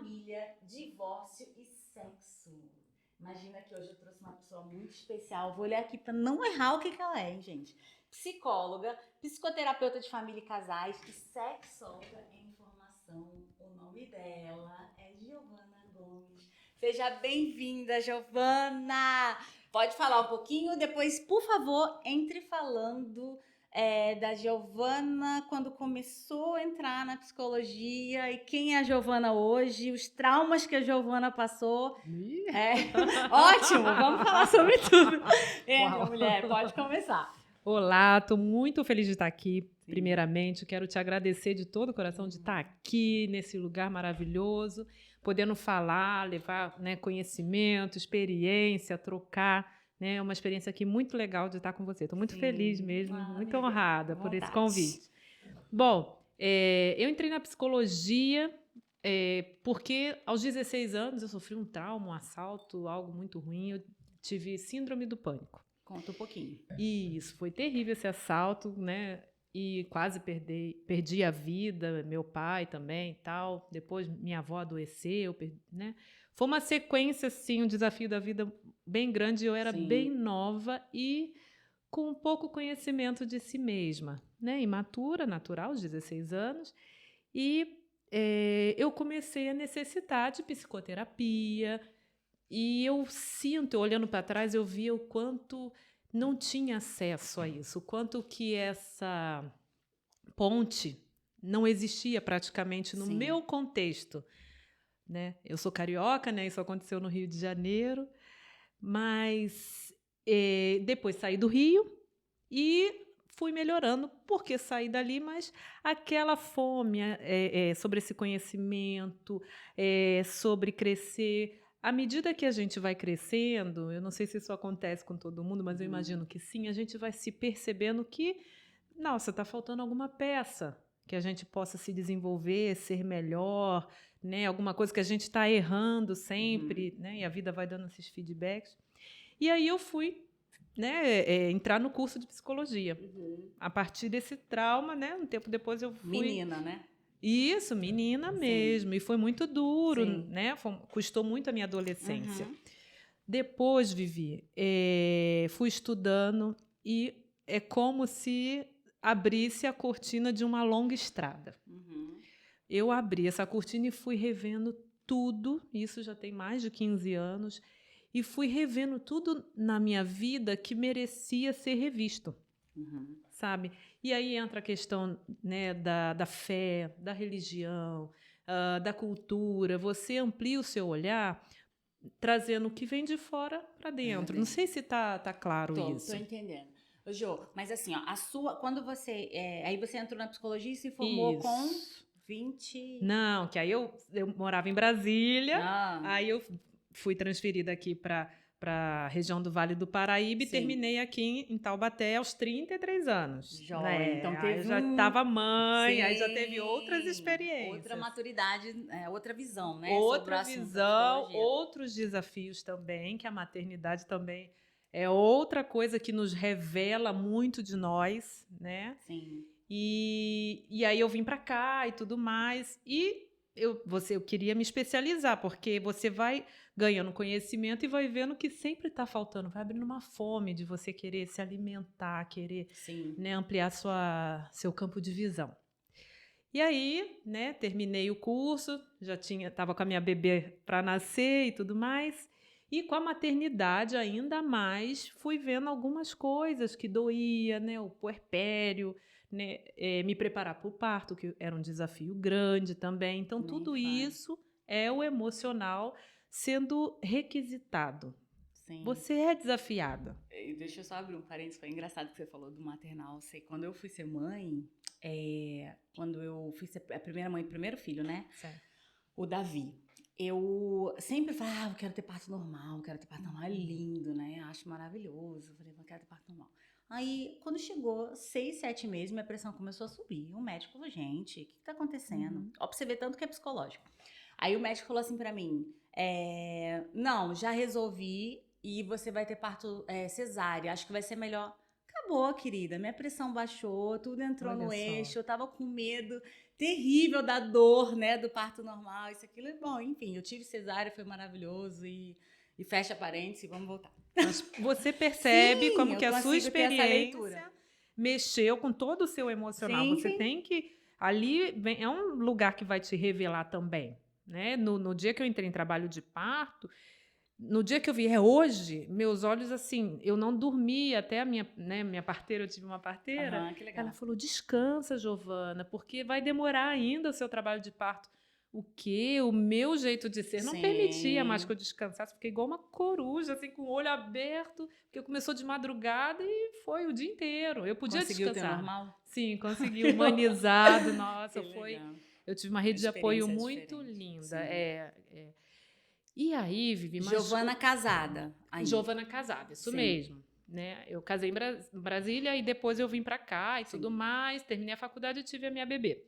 família, divórcio e sexo. Imagina que hoje eu trouxe uma pessoa muito especial. Vou olhar aqui para não errar o que ela é, hein, gente? Psicóloga, psicoterapeuta de família e casais e sexóloga em formação. O nome dela é Giovana Gomes. Seja bem-vinda, Giovana! Pode falar um pouquinho, depois, por favor, entre falando da Giovana quando começou a entrar na psicologia e quem é a Giovana hoje, os traumas que a Giovana passou. Ótimo, vamos falar sobre tudo. Entra, mulher, pode começar. Olá, estou muito feliz de estar aqui. Primeiramente, quero te agradecer de todo o coração de estar aqui nesse lugar maravilhoso, podendo falar, levar, né, conhecimento, experiência, trocar. É uma experiência aqui muito legal de estar com você. Estou muito feliz mesmo, muito honrada por esse convite. Bom, eu entrei na psicologia porque aos 16 anos eu sofri um trauma, um assalto, algo muito ruim. Eu tive síndrome do pânico. Conta um pouquinho. Isso, foi terrível esse assalto, né? E quase perdi a vida, meu pai também e tal. Depois minha avó adoeceu, né? Foi uma sequência, assim, um desafio da vida bem grande. Eu era bem nova e com pouco conhecimento de si mesma, né? Imatura, natural, aos 16 anos. E eu comecei a necessitar de psicoterapia. E eu sinto, olhando para trás, eu via o quanto não tinha acesso a isso, o quanto que essa ponte não existia praticamente no meu contexto, né? Eu sou carioca, né? Isso aconteceu no Rio de Janeiro, mas depois saí do Rio e fui melhorando porque saí dali, mas aquela fome sobre esse conhecimento, sobre crescer. À medida que a gente vai crescendo, eu não sei se isso acontece com todo mundo, mas eu imagino que sim, a gente vai se percebendo que, nossa, está faltando alguma peça que a gente possa se desenvolver, ser melhor, né? Alguma coisa que a gente está errando sempre, né? E a vida vai dando esses feedbacks. E aí eu fui, né, entrar no curso de psicologia. A partir desse trauma, né? Um tempo depois eu fui... Menina, né? Isso, menina mesmo. E foi muito duro, né? Custou muito a minha adolescência. Depois, Vivi, fui estudando e é como se abrisse a cortina de uma longa estrada. Eu abri essa cortina e fui revendo tudo, isso já tem mais de 15 anos, e fui revendo tudo na minha vida que merecia ser revisto. Sabe? E aí entra a questão, né, da fé, da religião, da cultura. Você amplia o seu olhar, trazendo o que vem de fora para dentro. Não sei se tá claro isso. Tô entendendo. Ô, Jô, mas assim, ó, quando você... aí você entrou na psicologia e se formou com 20... Não, que aí eu morava em Brasília, aí eu fui transferida aqui para a região do Vale do Paraíba e terminei aqui em Taubaté aos 33 anos. Joia, então teve aí eu já estava mãe, aí já teve outras experiências. Outra maturidade, outra visão, né? Outra visão, outros desafios também, que a maternidade também é outra coisa que nos revela muito de nós, né? Sim. E aí eu vim para cá e tudo mais, e eu queria me especializar, porque você vai ganhando conhecimento e vai vendo que sempre está faltando, vai abrindo uma fome de você querer se alimentar, querer, né, ampliar seu campo de visão. E aí, né, terminei o curso, estava com a minha bebê para nascer e tudo mais, e com a maternidade ainda mais fui vendo algumas coisas que doía, né, o puerpério, né, me preparar para o parto, que era um desafio grande também. Então, tudo isso é o emocional sendo requisitado. Sim. Você é desafiada. Deixa eu só abrir um parênteses, foi engraçado que você falou do maternal. Quando eu fui ser mãe, quando eu fui ser a primeira mãe do primeiro filho, né? Certo. O Davi. Eu sempre falava, eu quero ter parto normal, é lindo, né? Acho maravilhoso. Eu falei, eu quero ter parto normal. Aí, quando chegou 6, 7 meses, minha pressão começou a subir. O médico falou, gente, o que tá acontecendo? Ó, pra você ver tanto que é psicológico. Aí o médico falou assim pra mim, não, já resolvi e você vai ter parto cesárea, acho que vai ser melhor. acabou, querida. Minha pressão baixou, tudo entrou Olha no só. eixo. Eu tava com medo terrível da dor, né, do parto normal, isso, aquilo. Bom, enfim, eu tive cesárea, foi maravilhoso e fecha parênteses, vamos voltar. Mas você percebe Sim, como eu que a sua consigo ter essa leitura. experiência mexeu com todo o seu emocional. Sim, Você tem que... Ali é um lugar que vai te revelar também, né? No dia que eu entrei em trabalho de parto, no dia que eu vi, hoje, meus olhos assim, eu não dormi até a minha, né, minha parteira, eu tive uma parteira, aham, que legal. ela falou, descansa, Giovana, porque vai demorar ainda o seu trabalho de parto. O quê? O meu jeito de ser não permitia mais Sim. que eu descansasse, fiquei igual uma coruja, assim, com o olho aberto, porque começou de madrugada e foi o dia inteiro. Eu podia Conseguiu ter descansar. normal? Sim, consegui, humanizado, nossa, Que foi... legal. Eu tive uma rede de apoio Experiência muito diferente. linda. Sim. E aí, Vivi, mas Giovana casada. Aí. Giovana casada, isso Sim. mesmo. Né? Eu casei em Brasília e depois eu vim para cá e tudo Sim. mais. Terminei a faculdade e tive a minha bebê.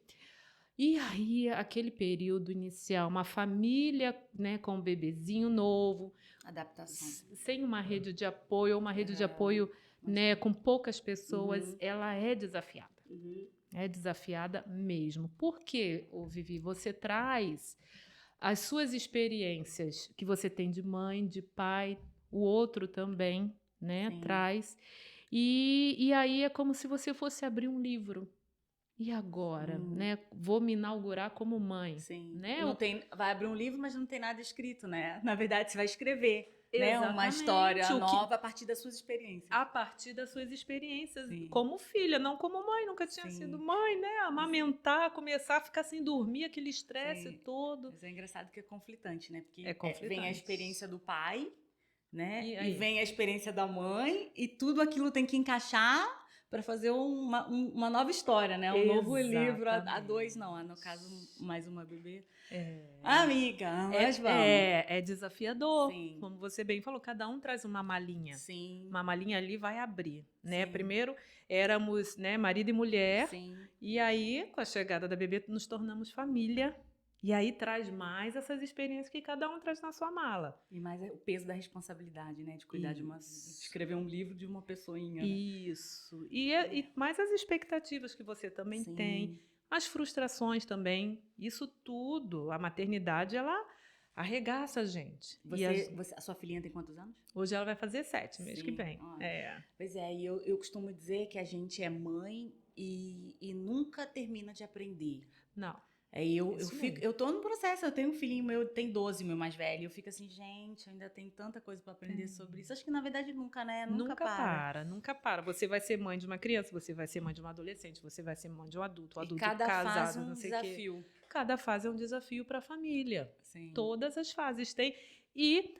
E aí, aquele período inicial, uma família, né, com um bebezinho novo, Adaptação. sem uma rede de apoio, ou uma rede de apoio, né, Imagina. com poucas pessoas, Uhum. ela é desafiada. Uhum. É desafiada mesmo. Por quê, Vivi? Você traz as suas experiências que você tem de mãe, de pai, o outro também, né, Sim. traz. E aí é como se você fosse abrir um livro. E agora, né? Vou me inaugurar como mãe, Sim. né? Não tem, vai abrir um livro, mas não tem nada escrito, né? Na verdade, você vai escrever, né, uma Exatamente, história o que nova a partir das suas experiências. a partir das suas experiências Sim. como filha, não como mãe, nunca tinha Sim. sido mãe, né? Amamentar, começar a ficar sem dormir, aquele estresse Sim. todo. Mas é engraçado que é conflitante, né? Porque É conflitante. vem a experiência do pai, né? E E aí? vem a experiência da mãe, e tudo aquilo tem que encaixar para fazer uma nova história, né? Um novo livro, a dois, não, no caso, mais uma bebê. Amiga, mas vamos. É desafiador, Sim. como você bem falou, cada um traz uma malinha. Sim. Uma malinha ali vai abrir, né? Sim. Primeiro éramos, né, marido e mulher, Sim. e aí, com a chegada da bebê, nos tornamos família. E aí traz mais essas experiências que cada um traz na sua mala. E mais o peso da responsabilidade, né? De cuidar de escrever um livro de uma pessoinha. Né? Isso. E mais as expectativas que você também Sim. tem, as frustrações também. Isso tudo, a maternidade, ela arregaça a gente. A sua filhinha tem quantos anos? Hoje ela vai fazer 7, mês que vem. Pois é, e eu costumo dizer que a gente é mãe e nunca termina de aprender. Não. Eu tô no processo, eu tenho um filhinho meu, tem 12, meu mais velho, eu fico assim, gente, ainda tem tanta coisa para aprender sobre isso. Acho que na verdade nunca, né? Nunca para. Você vai ser mãe de uma criança, você vai ser mãe de um adolescente, você vai ser mãe de um adulto e cada casado, fase não sei o quê. desafio. Cada fase é um desafio para a família. Sim. Todas as fases têm. E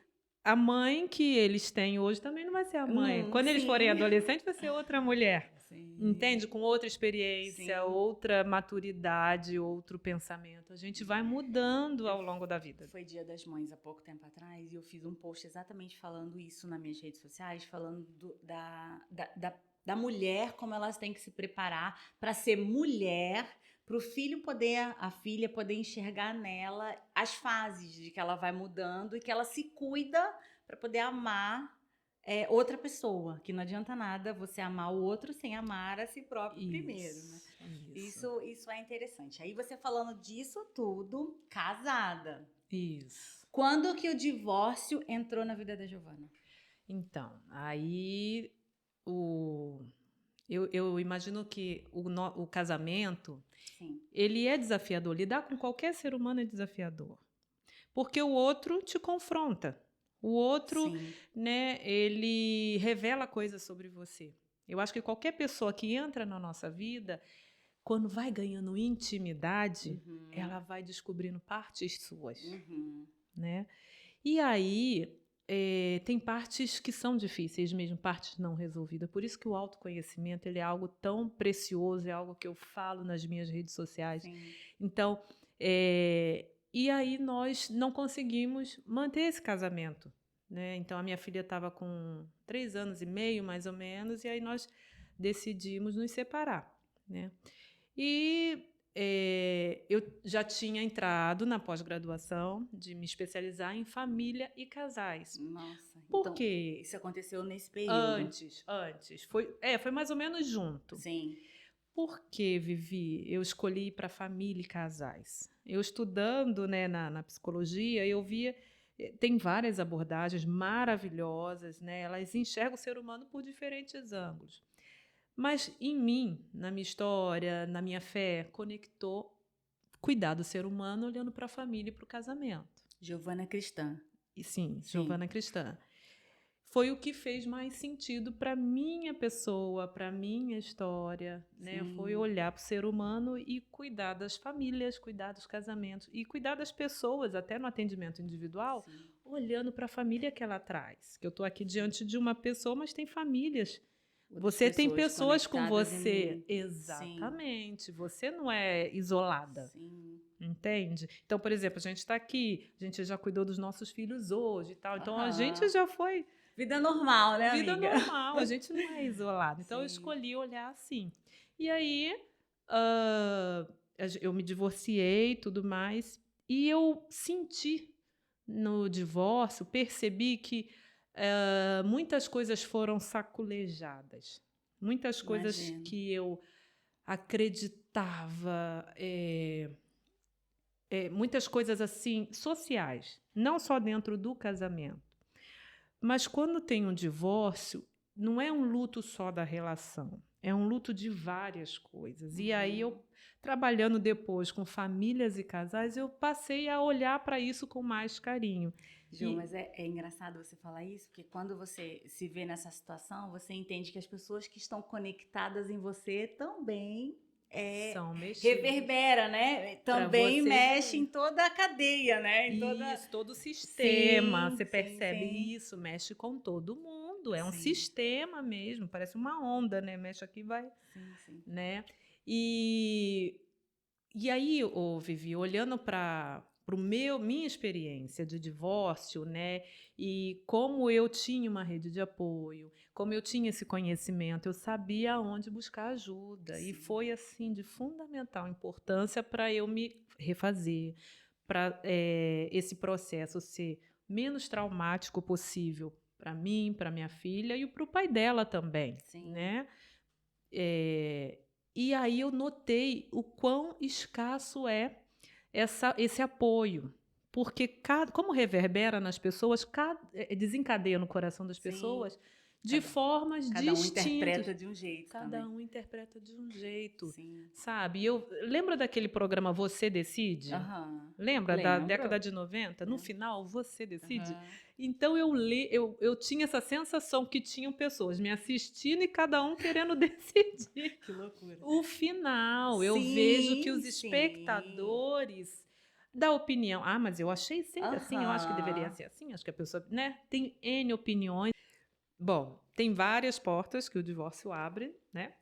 a mãe que eles têm hoje também não vai ser a mãe. Quando eles forem adolescentes, vai ser outra mulher. Sim. Entende? Com outra experiência, outra maturidade, outro pensamento. A gente vai mudando ao longo da vida. Foi Dia das Mães há pouco tempo atrás e eu fiz um post exatamente falando isso nas minhas redes sociais, falando da mulher, como elas têm que se preparar para ser mulher, para o filho poder, a filha poder enxergar nela as fases de que ela vai mudando e que ela se cuida para poder amar outra pessoa, que não adianta nada você amar o outro sem amar a si próprio primeiro, né? Isso é interessante. Aí você falando disso tudo, casada. Isso. Quando que o divórcio entrou na vida da Giovana? Então, aí eu imagino que o casamento, Sim. ele é desafiador. Lidar com qualquer ser humano é desafiador. Porque o outro te confronta. O outro, né, ele revela coisas sobre você. Eu acho que qualquer pessoa que entra na nossa vida, quando vai ganhando intimidade, ela vai descobrindo partes suas. Né? E aí, tem partes que são difíceis mesmo, partes não resolvidas. Por isso que o autoconhecimento ele é algo tão precioso, é algo que eu falo nas minhas redes sociais. Sim. Então, e aí nós não conseguimos manter esse casamento. Né? Então, a minha filha estava com 3 anos e meio, mais ou menos, e aí nós decidimos nos separar. Né? E eu já tinha entrado na pós-graduação de me especializar em família e casais. Nossa, Por então quê? isso aconteceu nesse período. Antes. Foi mais ou menos junto. Sim. Por que, Vivi, eu escolhi ir para família e casais? Eu estudando, né, na psicologia, eu via, tem várias abordagens maravilhosas, né? Elas enxergam o ser humano por diferentes ângulos. Mas em mim, na minha história, na minha fé, conectou cuidar do ser humano olhando para a família e para o casamento. Giovana Cristã. E sim, Sim. Giovana Cristã. Foi o que fez mais sentido para minha pessoa, para minha história, né? Sim. Foi olhar para o ser humano e cuidar das famílias, cuidar dos casamentos e cuidar das pessoas, até no atendimento individual, Sim. olhando para a família que ela traz. Que eu estou aqui diante de uma pessoa, mas tem famílias. Outras Você tem pessoas com conectadas em você. mim. Exatamente. Você não é isolada. Sim. Entende? Então, por exemplo, a gente está aqui, a gente já cuidou dos nossos filhos hoje e tal. Então, a Aham. gente já foi. Vida normal, né, Vida amiga? normal, a gente não é isolado. Então, eu Sim. escolhi olhar assim. E aí, eu me divorciei e tudo mais. E eu senti no divórcio, percebi que muitas coisas foram saculejadas. Muitas coisas Imagino. que eu acreditava, muitas coisas assim sociais, não só dentro do casamento. Mas quando tem um divórcio, não é um luto só da relação, é um luto de várias coisas. E aí eu, trabalhando depois com famílias e casais, eu passei a olhar para isso com mais carinho. Ju, mas é engraçado você falar isso, porque quando você se vê nessa situação, você entende que as pessoas que estão conectadas em você também São mexidas. reverbera, né? Também você mexe ver. em toda a cadeia, né? Em toda... Isso, todo o sistema, Sim, você sim, percebe sim. isso, mexe com todo mundo, é um Sim. sistema mesmo, parece uma onda, né? Mexe aqui e vai, Sim. né? E aí, Vivi, olhando para minha experiência de divórcio, né? E como eu tinha uma rede de apoio, como eu tinha esse conhecimento, eu sabia aonde buscar ajuda. Sim. E foi, assim, de fundamental importância para eu me refazer, para esse processo ser menos traumático possível para mim, para minha filha e para o pai dela também, Sim. né? E aí eu notei o quão escasso é esse apoio. Porque, como reverbera nas pessoas, desencadeia no coração das Sim. pessoas de formas Cada um distintas. interpreta de um jeito Cada também. um interpreta de um jeito, Sim. sabe? Lembra daquele programa Você Decide? Aham. Lembra da Lembro. década de 90? No Lembro. final, Você Decide? Aham. Então, eu tinha essa sensação que tinham pessoas me assistindo e cada um querendo decidir. Que loucura. O final, eu Sim, vejo que os sim. espectadores da opinião. Ah, mas eu achei sempre assim, eu acho que deveria Aham. ser assim, acho que a pessoa, né? Tem N opiniões. Bom, tem várias portas que o divórcio abre, né?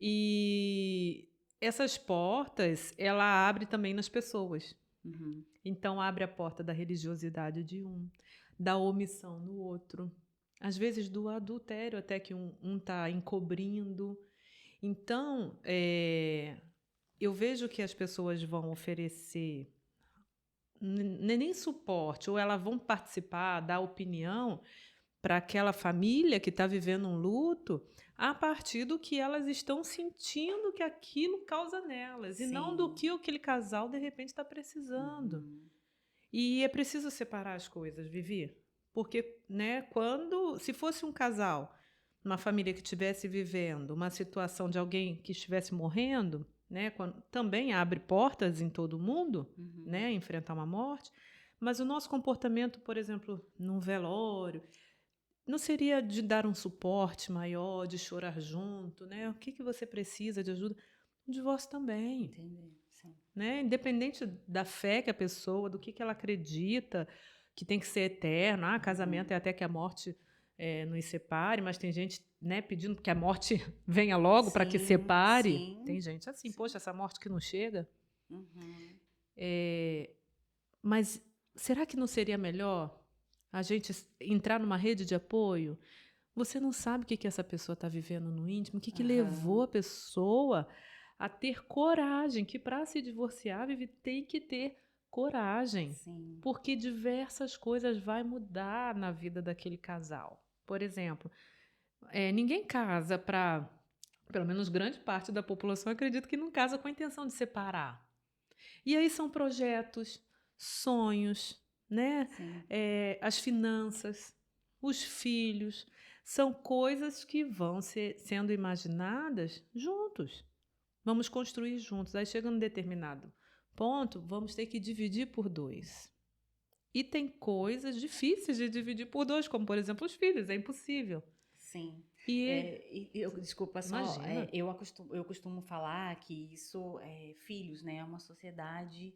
E essas portas, ela abre também nas pessoas. Uhum. Então, abre a porta da religiosidade de um, da omissão no outro. Às vezes, do adultério, até que um está encobrindo. Então, eu vejo que as pessoas vão oferecer nem suporte, ou elas vão participar, dar opinião para aquela família que está vivendo um luto a partir do que elas estão sentindo que aquilo causa nelas, e não do que aquele casal, de repente, está precisando. Uhum. E é preciso separar as coisas, Vivi. Porque, né, se fosse um casal, uma família que estivesse vivendo uma situação de alguém que estivesse morrendo, né, também abre portas em todo mundo, né, enfrentar uma morte, mas o nosso comportamento, por exemplo, num velório, não seria de dar um suporte maior, de chorar junto, né? O que você precisa de ajuda? O divórcio também. Entendi. Sim. Né? Independente da fé que a pessoa, do que ela acredita, que tem que ser eterno. Casamento é até que a morte nos separe, mas tem gente, né, pedindo que a morte venha logo para que separe. Sim. Tem gente assim, poxa, essa morte que não chega. Uhum. Mas será que não seria melhor a gente entrar numa rede de apoio? Você não sabe o que essa pessoa está vivendo no íntimo, o que levou a pessoa a ter coragem, que para se divorciar, Vivi, tem que ter coragem, Sim. porque diversas coisas vai mudar na vida daquele casal. Por exemplo, ninguém casa para, pelo menos grande parte da população acredita que não casa com a intenção de separar. E aí são projetos, sonhos, né? Sim. As finanças, os filhos, são coisas que vão sendo imaginadas juntos. Vamos construir juntos. Aí chega num determinado ponto, vamos ter que dividir por 2. E tem coisas difíceis de dividir por 2, como, por exemplo, os filhos. É impossível. Sim. E Desculpa só, imagina. eu costumo falar que isso, filhos, né? É uma sociedade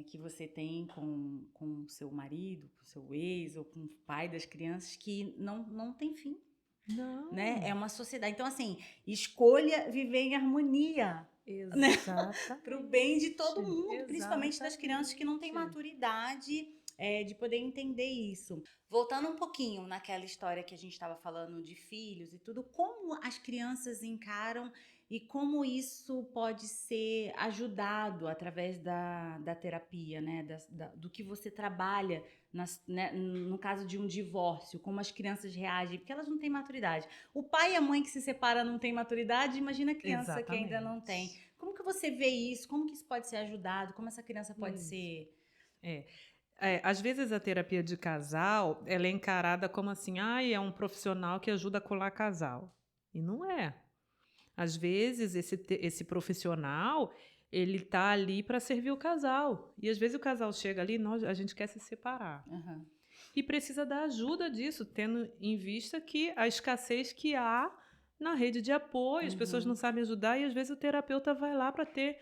que você tem com o seu marido, com o seu ex, ou com o pai das crianças, que não tem fim, Não. né? É uma sociedade. Então, assim, escolha viver em harmonia. Exatamente. Para o bem de todo mundo, Exatamente. principalmente das crianças que não têm maturidade de poder entender isso. Voltando um pouquinho naquela história que a gente estava falando de filhos e tudo, como as crianças encaram e como isso pode ser ajudado através da terapia, né? Do que você trabalha né, no caso de um divórcio, como as crianças reagem, porque elas não têm maturidade. O pai e a mãe que se separam não têm maturidade, imagina a criança que ainda não tem. Como que você vê isso? Como que isso pode ser ajudado? Como essa criança pode ser... Às vezes a terapia de casal ela é encarada como assim, é um profissional que ajuda a colar casal. E não é. Às vezes esse profissional ele está ali para servir o casal. E às vezes o casal chega ali e a gente quer se separar. Uhum. E precisa da ajuda disso, tendo em vista que a escassez que há na rede de apoio, as pessoas não sabem ajudar e às vezes o terapeuta vai lá para ter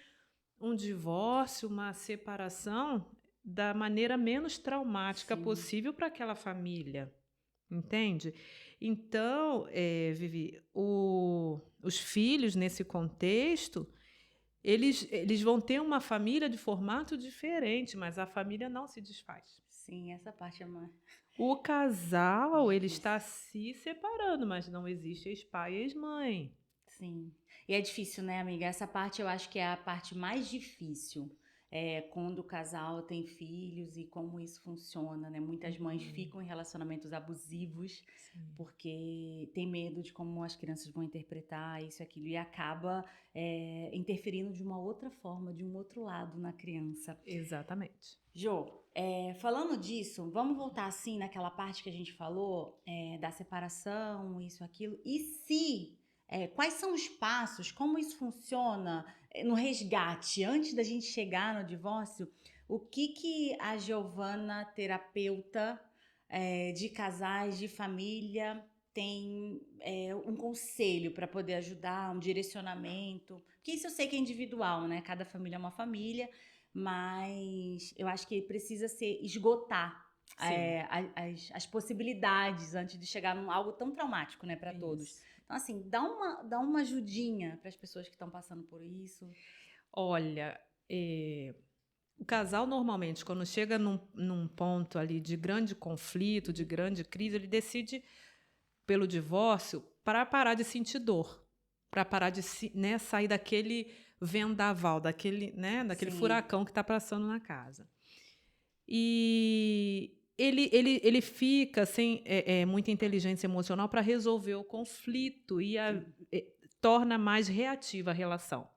um divórcio, uma separação da maneira menos traumática possível para aquela família, entende? Então, Vivi, os filhos nesse contexto, eles vão ter uma família de formato diferente, mas a família não se desfaz. Sim, essa parte é uma... O casal, ele está se separando, mas não existe ex-pai e ex-mãe. Sim. E é difícil, né, amiga? Essa parte eu acho que é a parte mais difícil. Quando o casal tem filhos e como isso funciona, né? Muitas mães ficam em relacionamentos abusivos porque tem medo de como as crianças vão interpretar isso e aquilo e acaba interferindo de uma outra forma, de um outro lado na criança. Exatamente. Jô, falando disso, vamos voltar assim naquela parte que a gente falou da separação, isso, aquilo. E se... quais são os passos, como isso funciona no resgate, antes da gente chegar no divórcio, o que a Giovana, terapeuta de casais, de família, tem um conselho para poder ajudar, um direcionamento? Porque isso eu sei que é individual, né? Cada família é uma família, mas eu acho que precisa esgotar as possibilidades antes de chegar num algo tão traumático, né, para todos. Então, assim, dá uma ajudinha para as pessoas que estão passando por isso. Olha, o casal normalmente, quando chega num ponto ali de grande conflito, de grande crise, ele decide pelo divórcio para parar de sentir dor, para parar de sair daquele vendaval, daquele furacão que está passando na casa. E ele fica sem muita inteligência emocional para resolver o conflito e torna mais reativa a relação.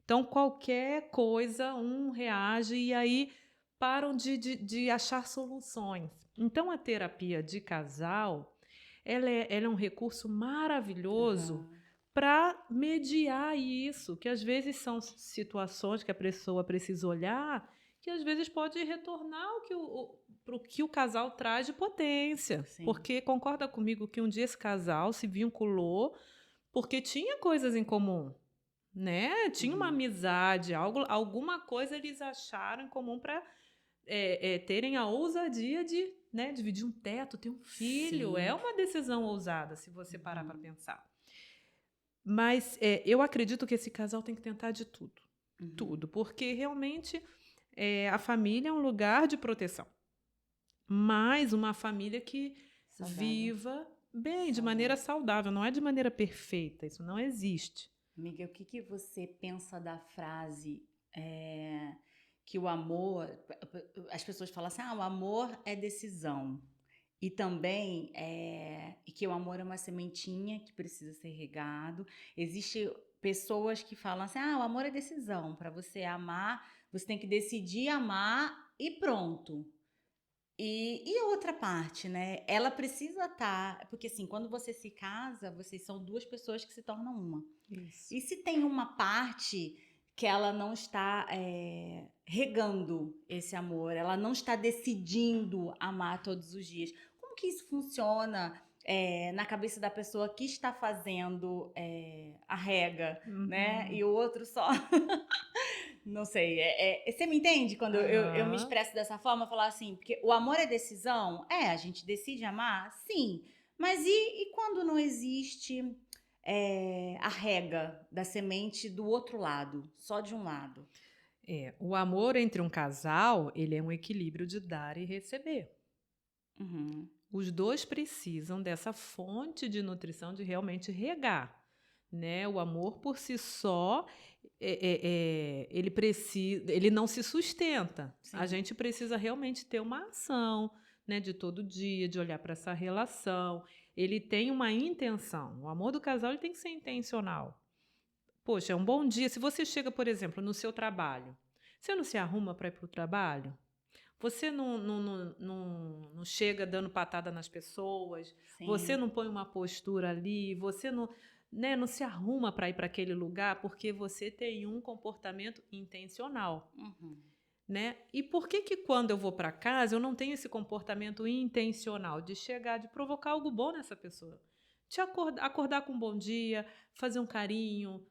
Então, qualquer coisa, um reage e aí param de achar soluções. Então, a terapia de casal, ela é um recurso maravilhoso para mediar isso, que às vezes são situações que a pessoa precisa olhar, que às vezes pode retornar para o que o casal traz de potência. Sim. Porque concorda comigo que um dia esse casal se vinculou porque tinha coisas em comum. Né? Tinha uma amizade, alguma coisa eles acharam em comum para terem a ousadia de dividir um teto, ter um filho. Sim. É uma decisão ousada, se você parar para pensar. Mas eu acredito que esse casal tem que tentar de tudo. Tudo. Porque realmente a família é um lugar de proteção. Mas uma família que viva bem, de maneira saudável. Não é de maneira perfeita. Isso não existe. Amiga, o que que você pensa da frase que o amor... As pessoas falam assim, o amor é decisão. E também e que o amor é uma sementinha que precisa ser regado. Existem pessoas que falam assim, o amor é decisão. Para você amar, você tem que decidir amar e pronto. E outra parte, né? Ela precisa estar... Porque assim, quando você se casa, vocês são duas pessoas que se tornam uma. Isso. E se tem uma parte que ela não está regando esse amor, ela não está decidindo amar todos os dias, como que isso funciona na cabeça da pessoa que está fazendo a rega, né? E o outro só... Não sei, você me entende quando eu me expresso dessa forma? Falar assim, porque o amor é decisão? A gente decide amar? Sim. Mas e quando não existe a rega da semente do outro lado, só de um lado? O amor entre um casal, ele é um equilíbrio de dar e receber. Uhum. Os dois precisam dessa fonte de nutrição de realmente regar, né? O amor por si só, ele não se sustenta. Sim. A gente precisa realmente ter uma ação, né, de todo dia, de olhar para essa relação. Ele tem uma intenção. O amor do casal ele tem que ser intencional. Poxa, é um bom dia. Se você chega, por exemplo, no seu trabalho, você não se arruma para ir para o trabalho? Você não chega dando patada nas pessoas, Sim. você não põe uma postura ali, você não se arruma para ir para aquele lugar porque você tem um comportamento intencional. Uhum. Né? E por que quando eu vou para casa eu não tenho esse comportamento intencional de chegar, de provocar algo bom nessa pessoa? De acordar com um bom dia, fazer um carinho,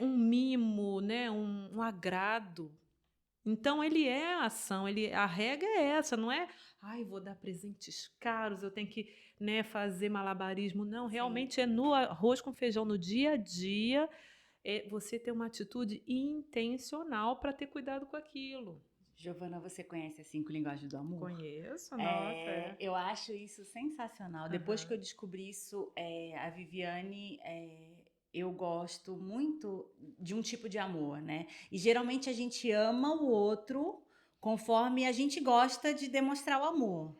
um mimo, né? um agrado. Então, ele é a ação, a regra é essa, não é, vou dar presentes caros, eu tenho que fazer malabarismo. Não, realmente é no arroz com feijão, no dia a dia, você ter uma atitude intencional para ter cuidado com aquilo. Giovana, você conhece as 5 linguagens do amor? Conheço, nossa. Eu acho isso sensacional. Depois que eu descobri isso, a Viviane... eu gosto muito de um tipo de amor, né? E geralmente a gente ama o outro conforme a gente gosta de demonstrar o amor.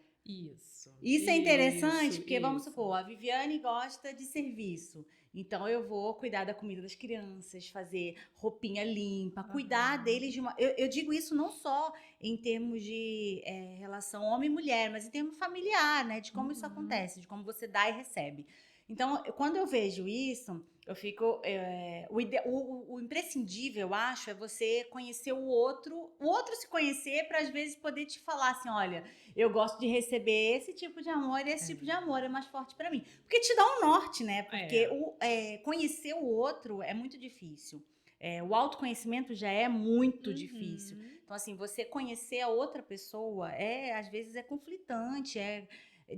Isso é interessante, porque vamos supor, a Viviane gosta de serviço. Então eu vou cuidar da comida das crianças, fazer roupinha limpa, cuidar deles de uma... Eu digo isso não só em termos de relação homem e mulher, mas em termos familiar, né? De como isso acontece, de como você dá e recebe. Então, quando eu vejo isso, eu fico... o imprescindível, eu acho, é você conhecer o outro se conhecer para, às vezes, poder te falar assim, olha, eu gosto de receber esse tipo de amor e esse tipo de amor é mais forte para mim. Porque te dá um norte, né? Porque conhecer o outro é muito difícil. O autoconhecimento já é muito difícil. Então, assim, você conhecer a outra pessoa às vezes é conflitante, é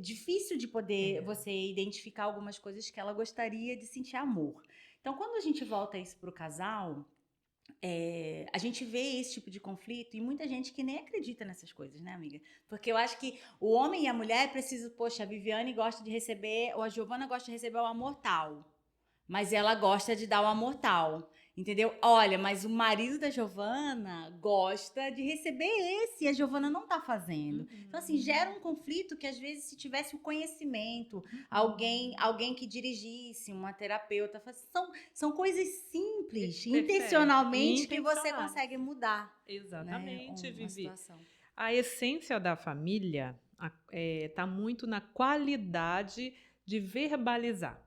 difícil de poder você identificar algumas coisas que ela gostaria de sentir amor. Então, quando a gente volta isso para o casal, a gente vê esse tipo de conflito e muita gente que nem acredita nessas coisas, né, amiga? Porque eu acho que o homem e a mulher precisam... Poxa, a Viviane gosta de receber, ou a Giovana gosta de receber o amor tal, mas ela gosta de dar o amor tal. Entendeu? Olha, mas o marido da Giovana gosta de receber esse e a Giovana não tá fazendo. Então, assim, gera um conflito que, às vezes, se tivesse o conhecimento, alguém que dirigisse, uma terapeuta, são coisas simples, intencionalmente, que você consegue mudar. Exatamente, né, uma Vivi. situação. A essência da família está muito na qualidade de verbalizar.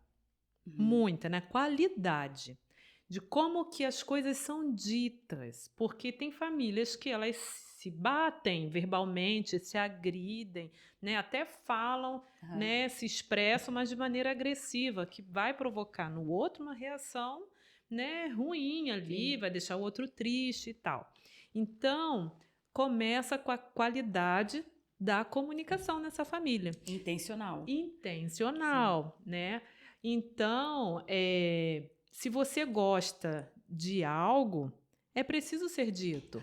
Muita, na qualidade de como que as coisas são ditas, porque tem famílias que elas se batem verbalmente, se agridem, né, até falam, né, se expressam, mas de maneira agressiva, que vai provocar no outro uma reação, né, ruim ali, vai deixar o outro triste e tal. Então, começa com a qualidade da comunicação nessa família. Intencional, né? Então, se você gosta de algo, é preciso ser dito.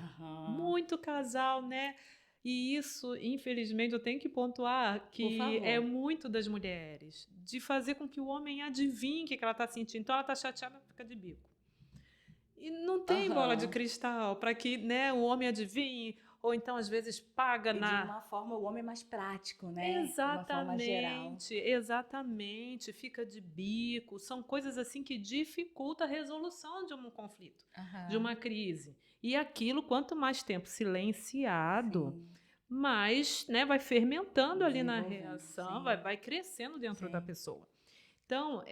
Muito casal, né? E isso, infelizmente, eu tenho que pontuar que é muito das mulheres, de fazer com que o homem adivinhe o que ela está sentindo. Então, ela está chateada, fica de bico. E não tem bola de Aham. cristal para que, né, o homem adivinhe, ou então às vezes paga E de na. uma forma, o homem é mais prático, né? De uma forma geral. Exatamente, exatamente, fica de bico, são coisas assim que dificultam a resolução de um conflito, de Aham. uma crise. E aquilo, quanto mais tempo silenciado, Sim. mais, né, vai fermentando ali na Desenvolvendo, reação, vai, sim. vai crescendo dentro da Sim. pessoa. Então,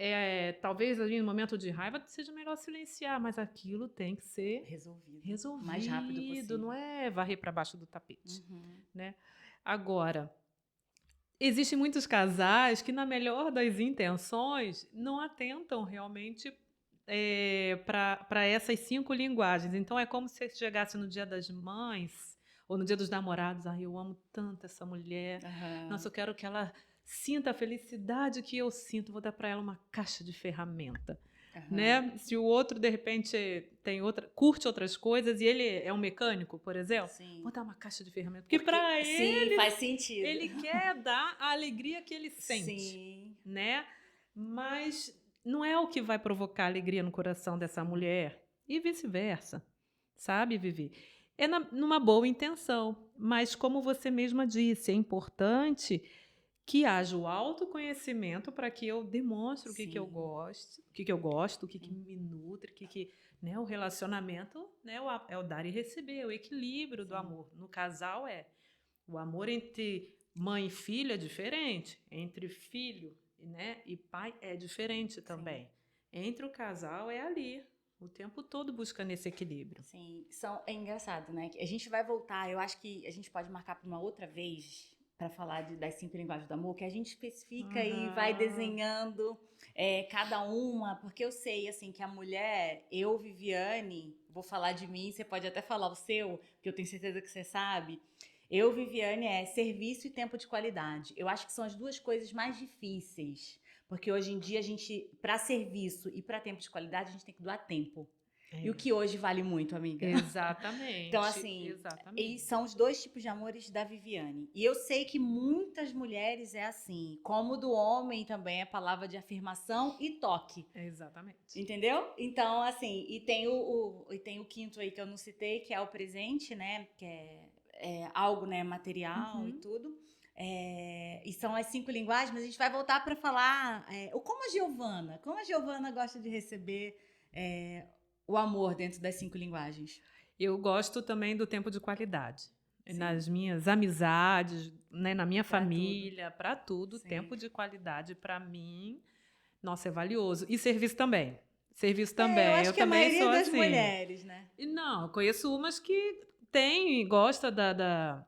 talvez ali no momento de raiva seja melhor silenciar, mas aquilo tem que ser Resolvido. O mais rápido resolvido, não possível. é varrer para baixo do tapete, Uhum. né? Agora, existem muitos casais que, na melhor das intenções, não atentam realmente para essas 5 linguagens. Então, é como se chegasse no Dia das Mães ou no Dia dos Namorados. Ai, eu amo tanto essa mulher. Nossa, Aham. eu quero que ela sinta a felicidade que eu sinto. Vou dar para ela uma caixa de ferramenta. Aham. Né? Se o outro, de repente, curte outras coisas e ele é um mecânico, por exemplo, vou Sim. dar uma caixa de ferramenta. Porque Porque, para sim, ele faz sentido. ele quer dar a alegria que ele sente, Sim. né? Mas não é o que vai provocar alegria no coração dessa Sim. mulher e vice-versa, sabe, Vivi? É numa boa intenção, mas como você mesma disse, é importante que haja o autoconhecimento para que eu demonstre o que que eu Sim. gosto, o que Sim. me nutre, né, o relacionamento, né, é o dar e receber, é o equilíbrio do Sim. amor. No casal o amor entre mãe e filho é diferente, entre filho, né, e pai é diferente Sim. também. Entre o casal é ali, o tempo todo buscando esse equilíbrio. Sim. É engraçado, né? A gente vai voltar, eu acho que a gente pode marcar para uma outra vez para falar das 5 linguagens do amor, que a gente especifica e vai Aham. desenhando cada uma, porque eu sei, assim, que a mulher, eu, Viviane, vou falar de mim, você pode até falar o seu, porque eu tenho certeza que você sabe. Eu, Viviane, é serviço e tempo de qualidade. Eu acho que são as duas coisas mais difíceis, porque hoje em dia a gente, para serviço e para tempo de qualidade, a gente tem que doar tempo. E o É, que hoje vale muito, amiga. Então, exatamente, assim, e exatamente. são os dois tipos de amores da Viviane. E eu sei que muitas mulheres é assim, como do homem também é palavra de afirmação e toque. Exatamente. Entendeu? Então, assim, e tem e tem o quinto aí que eu não citei, que é o presente, né? Que é algo, né, material e Uhum. tudo. E são as 5 linguagens, mas a gente vai voltar para falar como a Giovana gosta de receber o amor dentro das 5 linguagens. Eu gosto também do tempo de qualidade. Sim, Nas minhas amizades, né, na minha para tudo. família, para tudo, Sim. tempo de qualidade para mim, nossa, é valioso. E serviço também. Serviço Eu também. acho Eu que a também maioria sou das assim. mulheres, né? E não, eu conheço umas que tem, gosta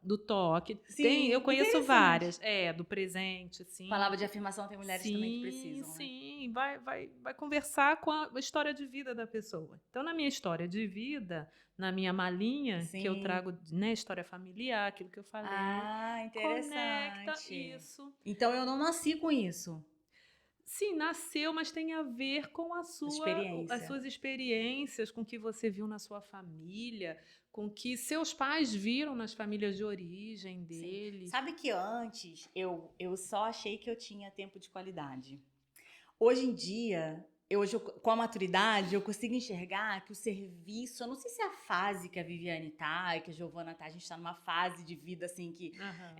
do toque. Eu Sim, conheço interessante. várias. Do presente, sim. Palavra de afirmação tem mulheres também que Sim, precisam, né? sim, vai conversar com a história de vida da pessoa. Então, na minha história de vida, na minha malinha, que eu Sim. trago, né, história familiar, aquilo que eu falei, Ah, conecta interessante. isso. Então eu não nasci com isso. Sim, nasceu, mas tem a ver com as Experiência. suas experiências, com o que você viu na sua família, com o que seus pais viram nas famílias de origem Sim. deles. Sabe que antes eu só achei que eu tinha tempo de qualidade. Hoje em dia, com a maturidade, eu consigo enxergar que o serviço, eu não sei se é a fase que a Viviane tá, e que a Giovana tá, a gente tá numa fase de vida assim que Aham.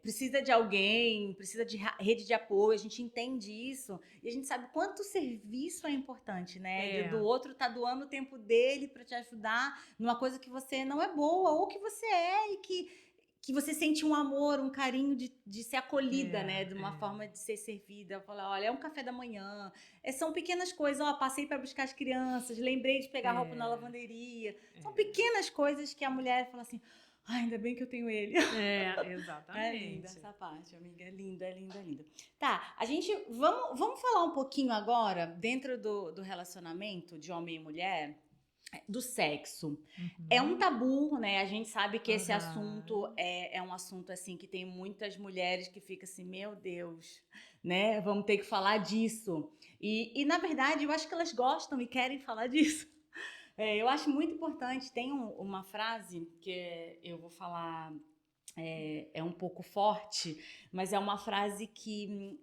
precisa de alguém, precisa de rede de apoio, a gente entende isso e a gente sabe quanto o serviço é importante, né? Do É, outro tá doando o tempo dele para te ajudar numa coisa que você não é boa ou que você é e que você sente um amor, um carinho de ser acolhida, né? De uma é. forma de ser servida. Eu falo, olha, é um café da manhã. São pequenas coisas. Ó, passei para buscar as crianças, lembrei de pegar roupa na É, lavanderia. São é. pequenas coisas que a mulher fala assim, ai, ainda bem que eu tenho ele. É linda Exatamente. essa parte, amiga. É linda, é linda, é linda. Tá, vamos falar um pouquinho agora, dentro do relacionamento de homem e mulher, do sexo. É um Uhum. tabu, né? A gente sabe que esse assunto Aham. é um assunto assim que tem muitas mulheres que ficam assim, meu Deus, né? Vamos ter que falar disso. E na verdade, eu acho que elas gostam e querem falar disso. Eu acho muito importante. Tem uma frase que eu vou falar, é um pouco forte, mas é uma frase que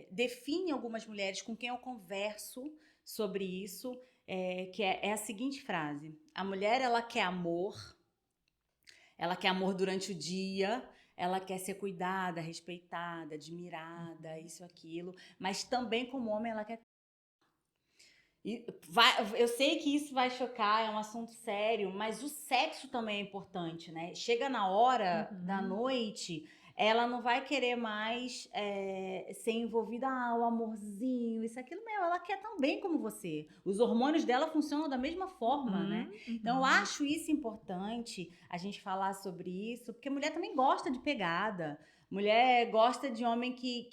define algumas mulheres com quem eu converso sobre isso. que é a seguinte frase. A mulher, ela quer amor durante o dia, ela quer ser cuidada, respeitada, admirada, isso, aquilo, mas também como homem ela quer. Eu sei que isso vai chocar, é um assunto sério, mas o sexo também é importante, né? Chega na hora da noite, ela não vai querer mais ser envolvida, o amorzinho, isso, aquilo, meu, ela quer também como você. Os hormônios dela funcionam da mesma forma, né? Então, eu acho isso importante, a gente falar sobre isso, porque mulher também gosta de pegada, mulher gosta de homem que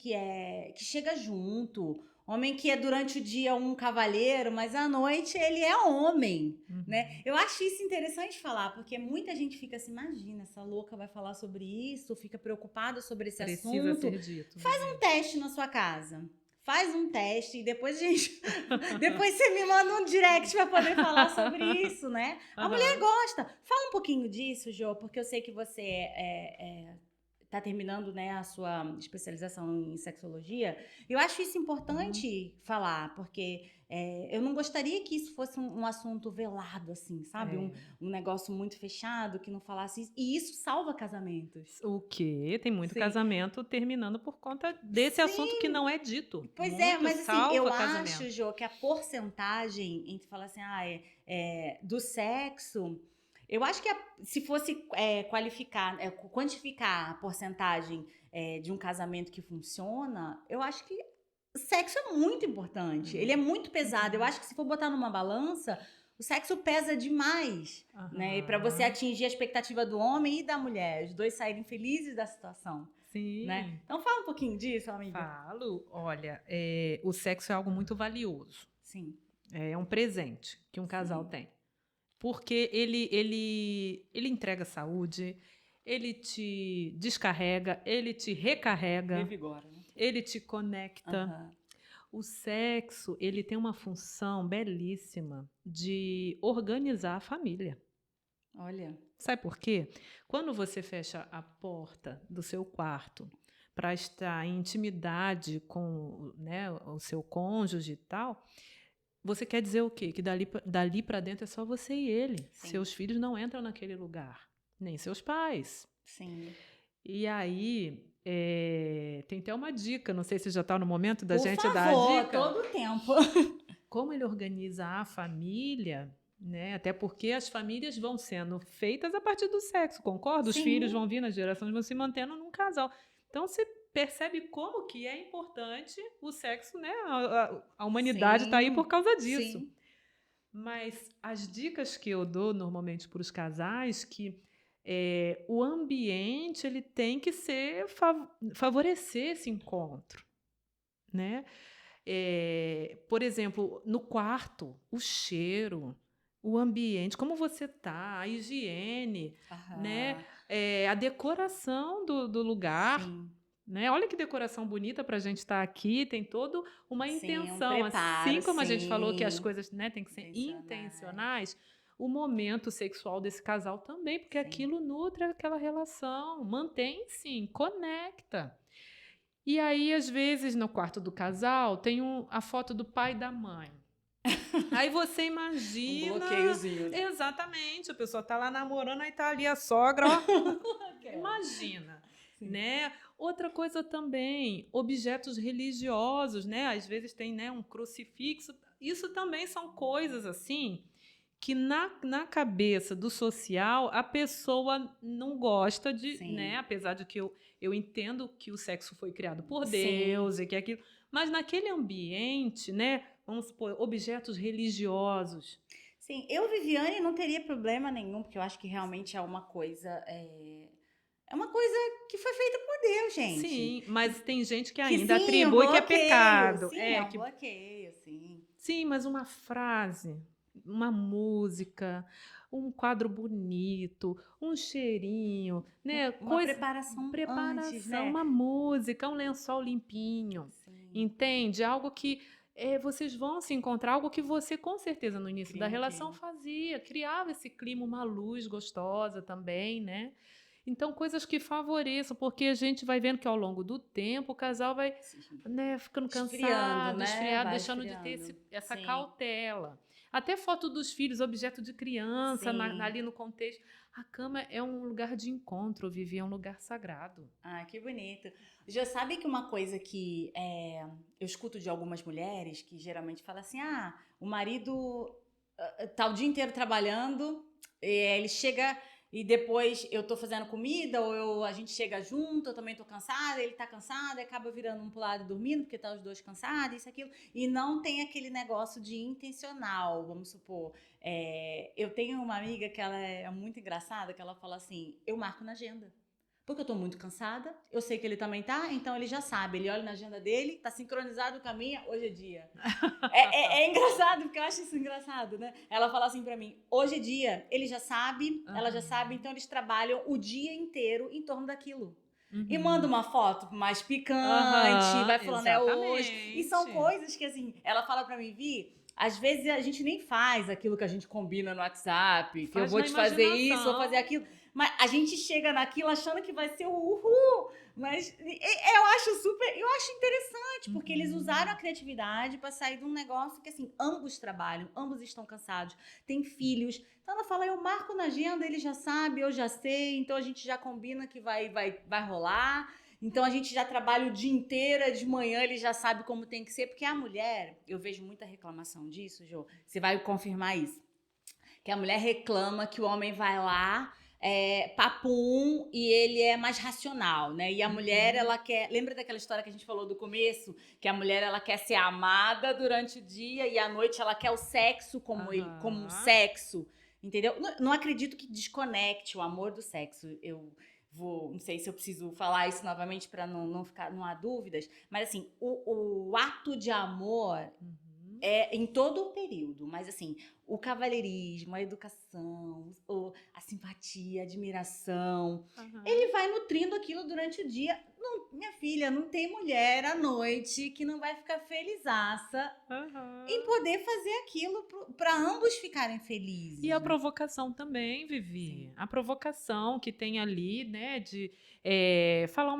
chega junto, homem que é durante o dia um cavalheiro, mas à noite ele é homem, né? Eu acho isso interessante falar, porque muita gente fica assim, imagina, essa louca vai falar sobre isso, fica preocupada sobre esse assunto. Ser dito. Faz um teste na sua casa. Faz um teste e depois depois você me manda um direct para poder falar sobre isso, né? A mulher gosta. Fala um pouquinho disso, Jô, porque eu sei que você está terminando, né, a sua especialização em sexologia. Eu acho isso importante falar, porque eu não gostaria que isso fosse um assunto velado, assim, sabe? Um negócio muito fechado, que não falasse isso. E isso salva casamentos. O quê? Tem muito casamento terminando por conta desse assunto que não é dito. Pois mas assim, eu acho, Jô, que a porcentagem entre falar assim, do sexo... Eu acho que se fosse quantificar a porcentagem de um casamento que funciona, eu acho que o sexo é muito importante. Ele é muito pesado. Eu acho que se for botar numa balança, o sexo pesa demais, né? E para você atingir a expectativa do homem e da mulher, os dois saírem felizes da situação. Sim. Né? Então fala um pouquinho disso, amiga. Falo. Olha, o sexo é algo muito valioso. Sim. É um presente que um casal tem. Porque ele entrega saúde, ele te descarrega, ele te recarrega, Revigora, né? ele te conecta. O sexo, ele tem uma função belíssima de organizar a família. Olha. Sabe por quê? Quando você fecha a porta do seu quarto para estar em intimidade com, né, o seu cônjuge e tal... Você quer dizer o quê? Que dali para dentro é só você e ele. Sim. Seus filhos não entram naquele lugar, nem seus pais. Sim. E aí, tem até uma dica, não sei se já está no momento da gente dar a dica. Todo tempo. Como ele organiza a família, né? Até porque as famílias vão sendo feitas a partir do sexo, concorda? Sim. Os filhos vão vindo, as gerações vão se mantendo num casal. Então, você percebe como que é importante o sexo, né? A humanidade está aí por causa disso. Sim. Mas as dicas que eu dou normalmente para os casais que o ambiente ele tem que ser favorecer esse encontro, né? Por exemplo, no quarto, o cheiro, o ambiente, como você tá, a higiene, né? A decoração do lugar. Sim. Né? Olha que decoração bonita para a gente estar aqui, tem toda uma intenção. Preparo, assim como a gente falou que as coisas, né, tem que ser intencionais, o momento sexual desse casal também, porque aquilo nutre aquela relação, mantém sim, conecta. E aí, às vezes, no quarto do casal, tem a foto do pai e da mãe. Aí você imagina... Um bloqueiozinho. Exatamente, a pessoa tá lá namorando, aí tá ali a sogra, ó. Imagina, né? Outra coisa também, objetos religiosos, né? Às vezes tem, né, um crucifixo. Isso também são coisas assim que na cabeça do social a pessoa não gosta de, né? Apesar de que eu entendo que o sexo foi criado por Deus e que aquilo, mas naquele ambiente, né? Vamos supor, objetos religiosos. Sim, eu, Viviane, não teria problema nenhum, porque eu acho que realmente é uma coisa... É uma coisa que foi feita por Deus, gente. Sim, mas tem gente que ainda atribui que é pecado. Sim, é um bloqueio, sim. Sim, mas uma frase, uma música, um quadro bonito, um cheirinho, né? Uma preparação antes, né? Uma música, um lençol limpinho, entende? Algo que vocês vão se encontrar, algo que você com certeza no início da relação fazia, criava esse clima, uma luz gostosa também, né? Então, coisas que favoreçam, porque a gente vai vendo que ao longo do tempo o casal vai, né, ficando cansado, esfriado, deixando de ter essa cautela. Até foto dos filhos, objeto de criança, Sim. ali no contexto. A cama é um lugar de encontro, Vivi, é um lugar sagrado. Ah, que bonito. Já sabe que uma coisa que eu escuto de algumas mulheres que geralmente fala assim: o marido tá o dia inteiro trabalhando, ele chega e depois eu tô fazendo comida, ou a gente chega junto, eu também tô cansada, ele tá cansado, e acaba virando um pro lado e dormindo, porque tá os dois cansados, isso, aquilo. E não tem aquele negócio de intencional, vamos supor. Eu tenho uma amiga que ela é muito engraçada, que ela fala assim: eu marco na agenda. Porque eu tô muito cansada, eu sei que ele também tá, então ele já sabe. Ele olha na agenda dele, tá sincronizado com a minha, hoje é dia. É engraçado, porque eu acho isso engraçado, né? Ela fala assim pra mim: hoje é dia, ele já sabe, ela já sabe, então eles trabalham o dia inteiro em torno daquilo. E manda uma foto mais picante, vai falando, é hoje. E são coisas que, assim, ela fala pra mim: Vi, às vezes a gente nem faz aquilo que a gente combina no WhatsApp, que eu vou te fazer isso, vou fazer aquilo. Mas a gente chega naquilo achando que vai ser o uhul. Mas eu acho interessante, porque eles usaram a criatividade para sair de um negócio que, assim, ambos trabalham, ambos estão cansados, têm filhos. Então ela fala: eu marco na agenda, ele já sabe, eu já sei, então a gente já combina que vai rolar. Então a gente já trabalha o dia inteiro, de manhã ele já sabe como tem que ser, porque a mulher, eu vejo muita reclamação disso, Jô, você vai confirmar isso, que a mulher reclama que o homem vai lá, papum, e ele é mais racional, né? E a mulher, ela quer... Lembra daquela história que a gente falou do começo? Que a mulher, ela quer ser amada durante o dia e à noite ela quer o sexo como um sexo, entendeu? Não acredito que desconecte o amor do sexo. Não sei se eu preciso falar isso novamente para não há dúvidas, mas assim, o ato de amor é em todo o período, mas assim, o cavalheirismo, a educação, a simpatia, a admiração, ele vai nutrindo aquilo durante o dia. Não, minha filha, não tem mulher à noite que não vai ficar felizaça em poder fazer aquilo para ambos ficarem felizes. E a provocação também, Vivi. Sim. A provocação que tem ali, né, de falar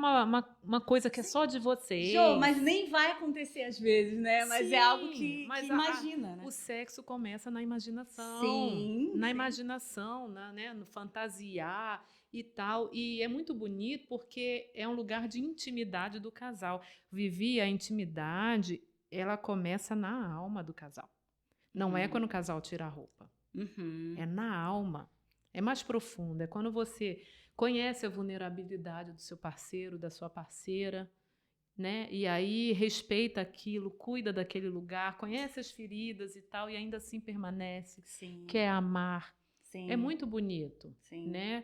uma coisa que é só de vocês. Jô, mas nem vai acontecer às vezes, né? Mas sim, é algo que imagina, né? O sexo começa na imaginação. Sim. Na imaginação, né, no fantasiar e tal. E é muito bonito porque é um lugar de intimidade do casal. Vivi, a intimidade, ela começa na alma do casal. Não é quando o casal tira a roupa. É na alma. É mais profundo. É quando você conhece a vulnerabilidade do seu parceiro, da sua parceira, né? E aí respeita aquilo, cuida daquele lugar, conhece as feridas e tal, e ainda assim permanece. Sim. Quer amar. Sim. É muito bonito. Sim. Né?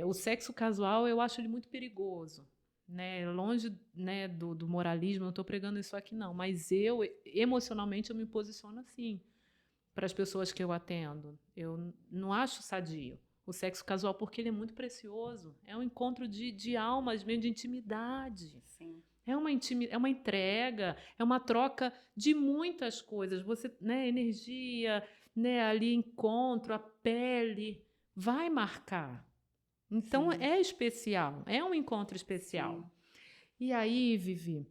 O sexo casual, eu acho ele muito perigoso. Né? Longe, né, do moralismo, não estou pregando isso aqui não, mas emocionalmente eu me posiciono assim para as pessoas que eu atendo. Eu não acho sadio o sexo casual, porque ele é muito precioso. É um encontro de almas, mesmo de intimidade. Sim. É uma entrega, é uma troca de muitas coisas. Você, né, energia, né, ali encontro, a pele, vai marcar. Então, sim, é especial, é um encontro especial. Sim. E aí, Vivi,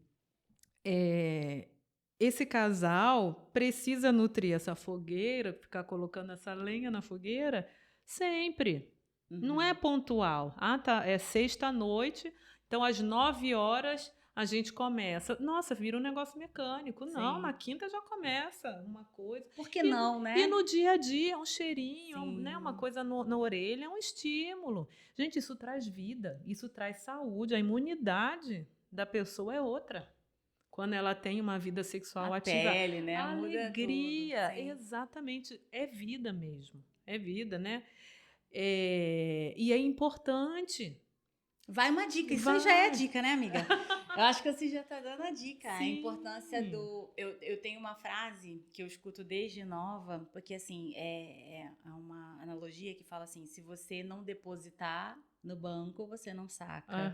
esse casal precisa nutrir essa fogueira, ficar colocando essa lenha na fogueira sempre. Não é pontual. Tá, é sexta-noite, então às 9h a gente começa. Nossa, vira um negócio mecânico. Sim. Não, na quinta já começa uma coisa. Por que não, né? E no dia a dia, um cheirinho, né? Uma coisa na orelha, é um estímulo. Gente, isso traz vida, isso traz saúde. A imunidade da pessoa é outra. Quando ela tem uma vida sexual ativa. A pele, né? A alegria, muda tudo. Exatamente. É vida mesmo. É vida, né? E é importante. Vai uma dica. Isso aí já é a dica, né, amiga? Eu acho que você já está dando a dica. Sim. A importância do... Eu tenho uma frase que eu escuto desde nova, porque, assim, é uma analogia que fala assim: se você não depositar no banco, você não saca.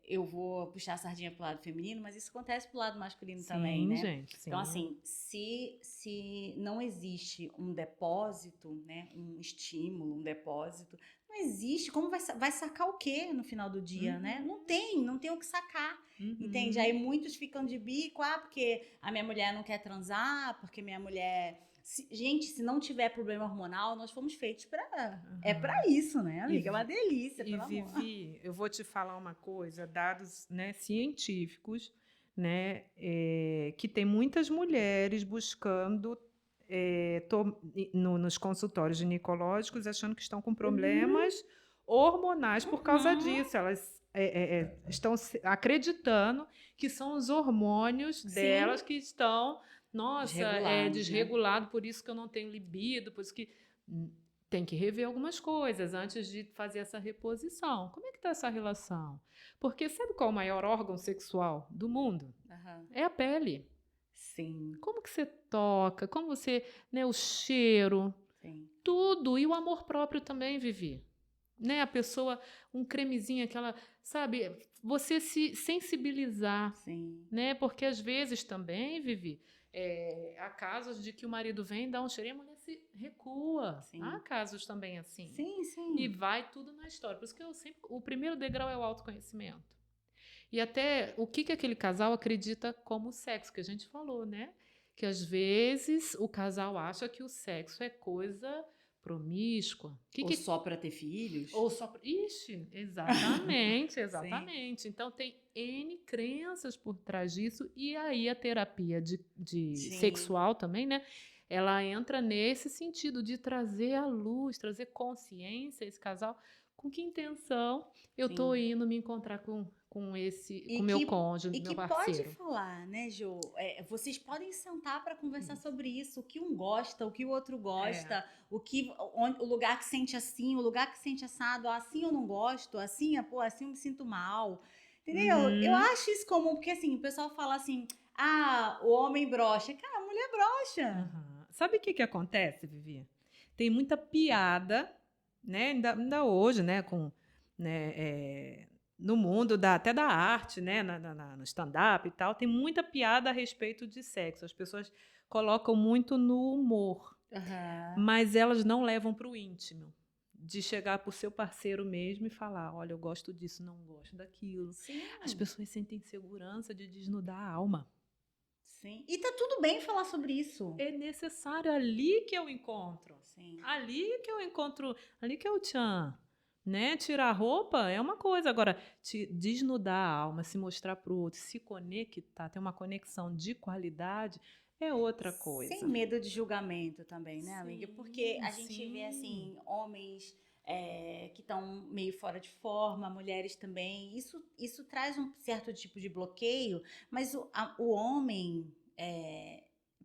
Eu vou puxar a sardinha pro lado feminino, mas isso acontece pro lado masculino também, né? Gente, sim. Então, assim, se não existe um depósito, né, um estímulo, um depósito, Não existe. Como vai sacar o quê no final do dia, né? Não tem o que sacar. Entende? Aí muitos ficam de bico, porque a minha mulher não quer transar, porque minha mulher... Gente, se não tiver problema hormonal, nós fomos feitos é pra isso, né, amiga? É uma delícia, pelo amor. Vivi, eu vou te falar uma coisa, dados, né, científicos, né, que tem muitas mulheres buscando nos consultórios ginecológicos achando que estão com problemas hormonais por causa disso. Elas estão acreditando que são os hormônios delas que estão, desregulado, né? Por isso que eu não tenho libido, por isso que tem que rever algumas coisas antes de fazer essa reposição. Como é que está essa relação? Porque sabe qual é o maior órgão sexual do mundo? É a pele. Sim. Como que você toca, como você, né, o cheiro, tudo. E o amor próprio também, Vivi. Né, a pessoa, um cremezinho, aquela, sabe, você se sensibilizar. Sim. Né, porque às vezes também, Vivi, há casos de que o marido vem e dá um cheirinho, a mulher se recua. Sim. Há casos também assim. Sim, sim. E vai tudo na história. Por isso que o primeiro degrau é o autoconhecimento. E até o que aquele casal acredita como sexo, que a gente falou, né? Que às vezes o casal acha que o sexo é coisa promíscua. Ou só para ter filhos. Ou só para... Ixi, exatamente, exatamente. Então tem N crenças por trás disso. E aí a terapia de sexual também, né? Ela entra nesse sentido de trazer à luz, trazer consciência a esse casal. Com que intenção eu tô indo me encontrar com meu cônjuge, meu parceiro. E que pode falar, né, Jo? Vocês podem sentar para conversar sobre isso. O que um gosta, o que o outro gosta, o lugar que sente assim, o lugar que sente assado. Assim eu não gosto, assim eu me sinto mal. Entendeu? Eu acho isso comum, porque assim, o pessoal fala assim, o homem broxa. Cara, a mulher broxa. Sabe o que acontece, Vivi? Tem muita piada, né? Ainda hoje, né? No mundo até da arte, né? No stand-up e tal, tem muita piada a respeito de sexo. As pessoas colocam muito no humor, mas elas não levam para o íntimo. De chegar para o seu parceiro mesmo e falar, olha, eu gosto disso, não gosto daquilo. Sim. As pessoas sentem segurança de desnudar a alma. Sim. E tá tudo bem falar sobre isso. É necessário, ali que eu encontro. Sim. Ali que eu encontro, ali que é o tchan. Né? Tirar a roupa é uma coisa, agora desnudar a alma, se mostrar para o outro, se conectar, ter uma conexão de qualidade é outra coisa. Sem medo de julgamento também, né, amiga? Porque a gente vê assim homens que estão meio fora de forma, mulheres também. Isso traz um certo tipo de bloqueio, mas o homem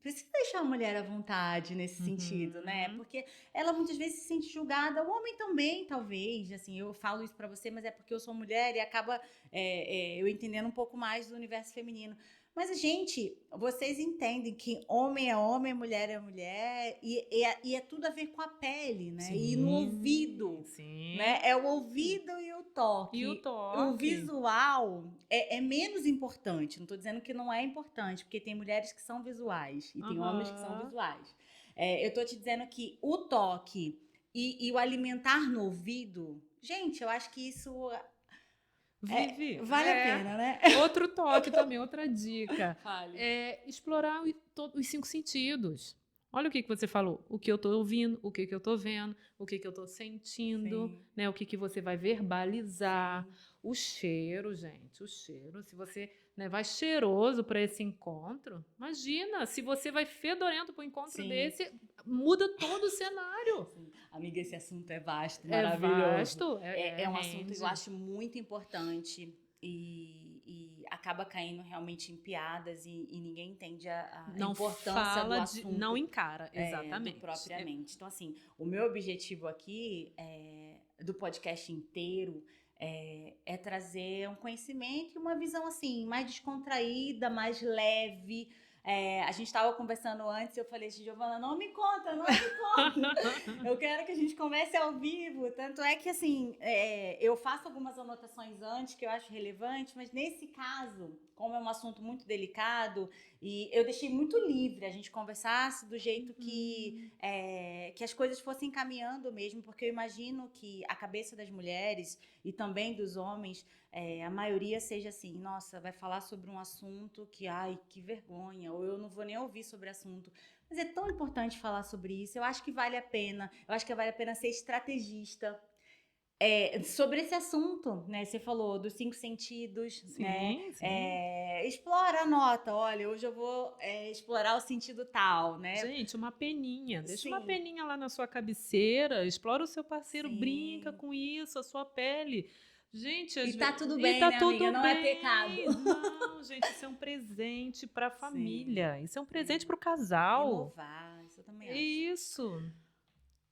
precisa deixar a mulher à vontade nesse sentido, né? Porque ela muitas vezes se sente julgada, o homem também, talvez. Assim, eu falo isso pra você, mas é porque eu sou mulher e acaba eu entendendo um pouco mais do universo feminino. Mas, gente, vocês entendem que homem é homem, mulher é mulher, e é tudo a ver com a pele, né? Sim, e no ouvido, sim. Né? É o ouvido e o toque. E o toque. O visual é menos importante. Não estou dizendo que não é importante, porque tem mulheres que são visuais e tem homens que são visuais. Eu estou te dizendo que o toque e o alimentar no ouvido, gente, eu acho que isso... Vivi, vale a pena, né? Outro toque também, outra dica. Explorar os 5 sentidos. Olha o que você falou. O que eu estou ouvindo, o que eu estou vendo, o que eu estou sentindo, né? O que você vai verbalizar. O cheiro, gente, o cheiro. Se você vai cheiroso para esse encontro, imagina, se você vai fedorento para um encontro desse, muda todo o cenário. Sim. Amiga, esse assunto é vasto, maravilhoso. É vasto. É um assunto que eu acho muito importante e acaba caindo realmente em piadas e ninguém entende a importância do assunto. Não encara, exatamente. Propriamente. Então, assim, o meu objetivo aqui do podcast inteiro é trazer um conhecimento e uma visão assim mais descontraída, mais leve, A gente estava conversando antes e eu falei assim, Giovana, não me conta. Eu quero que a gente converse ao vivo. Tanto é que, assim, eu faço algumas anotações antes que eu acho relevante, mas nesse caso, como é um assunto muito delicado, e eu deixei muito livre a gente conversasse do jeito que as coisas fossem caminhando mesmo, porque eu imagino que a cabeça das mulheres e também dos homens, a maioria seja assim, nossa, vai falar sobre um assunto que, ai, que vergonha, ou eu não vou nem ouvir sobre o assunto. Mas é tão importante falar sobre isso, eu acho que vale a pena, ser estrategista. Sobre esse assunto, né? Você falou dos 5 sentidos, né? Sim. Explora a nota. Olha, hoje eu vou explorar o sentido tal, né? Gente, uma peninha. Deixa uma Sim. peninha lá na sua cabeceira. Explora o seu parceiro, Sim. brinca com isso, a sua pele. Gente, E tá tudo e bem, tá né, tudo amiga? Não bem. é pecado. Não, gente, isso é um presente pra família. Sim. Isso é um presente pro casal. Renovar, isso eu também acho. Isso.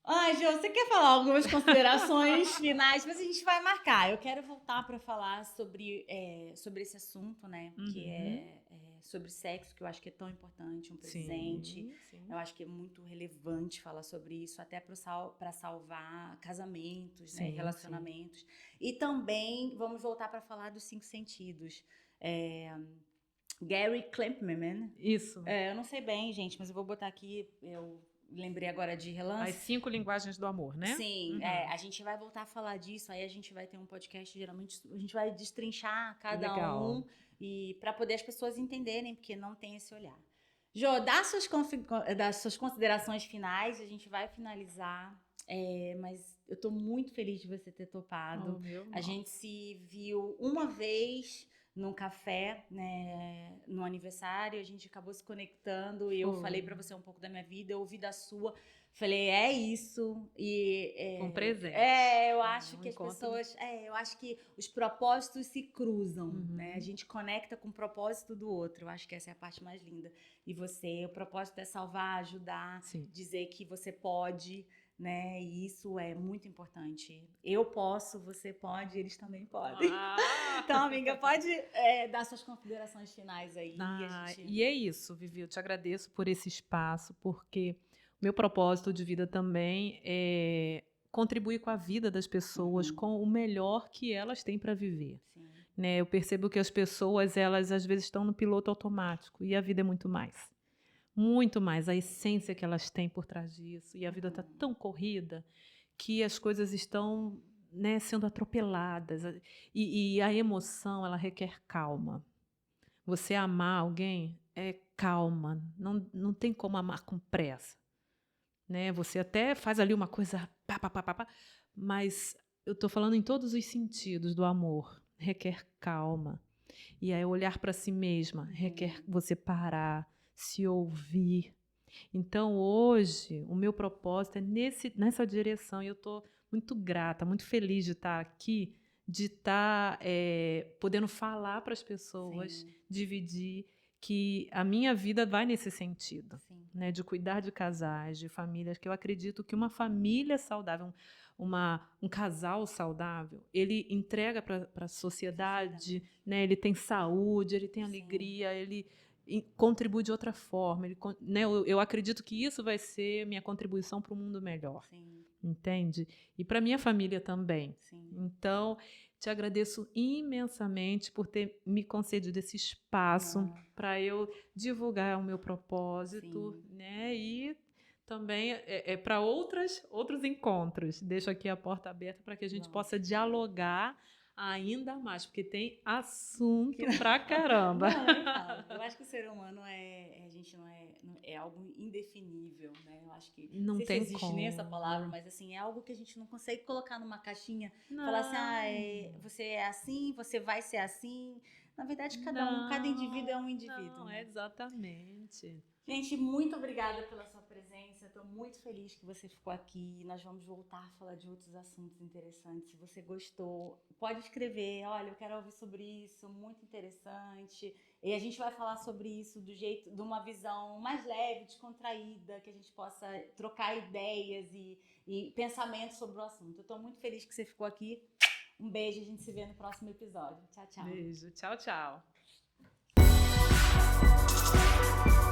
Ai, Gil, você quer falar algumas considerações finais? Mas a gente vai marcar. Eu quero voltar para falar sobre esse assunto, né? Que é sobre sexo, que eu acho que é tão importante, um presente. Sim. Eu acho que é muito relevante falar sobre isso, até para salvar casamentos, né? Relacionamentos. Sim. E também vamos voltar para falar dos 5 sentidos. Gary Chapman. Isso. Eu não sei bem, gente, mas eu vou botar aqui. Eu lembrei agora de relance. As 5 linguagens do amor, né? Sim, a gente vai voltar a falar disso, aí a gente vai ter um podcast, geralmente a gente vai destrinchar cada um, e para poder as pessoas entenderem, porque não tem esse olhar. Jô, dá suas considerações finais, a gente vai finalizar, mas eu tô muito feliz de você ter topado. A gente se viu uma vez num café, né, no aniversário, a gente acabou se conectando e eu falei pra você um pouco da minha vida, eu ouvi da sua, falei, é isso, e... um presente. Eu acho que as pessoas, eu acho que os propósitos se cruzam, né, a gente conecta com o propósito do outro, eu acho que essa é a parte mais linda, e você, o propósito é salvar, ajudar, dizer que você pode, né? E isso é muito importante. Eu posso, você pode, eles também podem. Então, amiga, pode dar suas considerações finais aí. E é isso, Vivi, eu te agradeço por esse espaço, porque meu propósito de vida também é contribuir com a vida das pessoas, com o melhor que elas têm para viver. Sim. Né? Eu percebo que as pessoas, elas às vezes estão no piloto automático, e a vida é muito mais. Muito mais, a essência que elas têm por trás disso. E a vida está tão corrida que as coisas estão, né, sendo atropeladas. E a emoção, ela requer calma. Você amar alguém é calma. Não tem como amar com pressa. Né? Você até faz ali uma coisa, mas eu estou falando em todos os sentidos do amor. Requer calma. E aí olhar para si mesma requer você parar, se ouvir. Então, hoje, o meu propósito é nessa direção. E eu estou muito grata, muito feliz de estar aqui, de estar podendo falar para as pessoas, dividir, que a minha vida vai nesse sentido, né, de cuidar de casais, de famílias, que eu acredito que uma família saudável, um casal saudável, ele entrega para a sociedade, né, ele tem saúde, ele tem alegria, ele contribui de outra forma. Né, eu acredito que isso vai ser minha contribuição para um mundo melhor. Entende? E para minha família também. Então, te agradeço imensamente por ter me concedido esse espaço para eu divulgar o meu propósito, né? E também para outros encontros. Deixo aqui a porta aberta para que a gente possa dialogar ainda mais, porque tem assunto pra caramba. Eu acho que o ser humano é algo indefinível, né? Eu acho que não sei tem se existe como. nem essa palavra, mas assim, é algo que a gente não consegue colocar numa caixinha, falar assim, você é assim, você vai ser assim. Na verdade, cada indivíduo é um indivíduo. Não, exatamente. Gente, muito obrigada pela sua presença. Estou muito feliz que você ficou aqui. Nós vamos voltar a falar de outros assuntos interessantes. Se você gostou, pode escrever. Olha, eu quero ouvir sobre isso, muito interessante. E a gente vai falar sobre isso de uma visão mais leve, descontraída, que a gente possa trocar ideias e pensamentos sobre o assunto. Eu estou muito feliz que você ficou aqui. Um beijo, a gente se vê no próximo episódio. Tchau, tchau. Beijo, tchau, tchau. Tchau.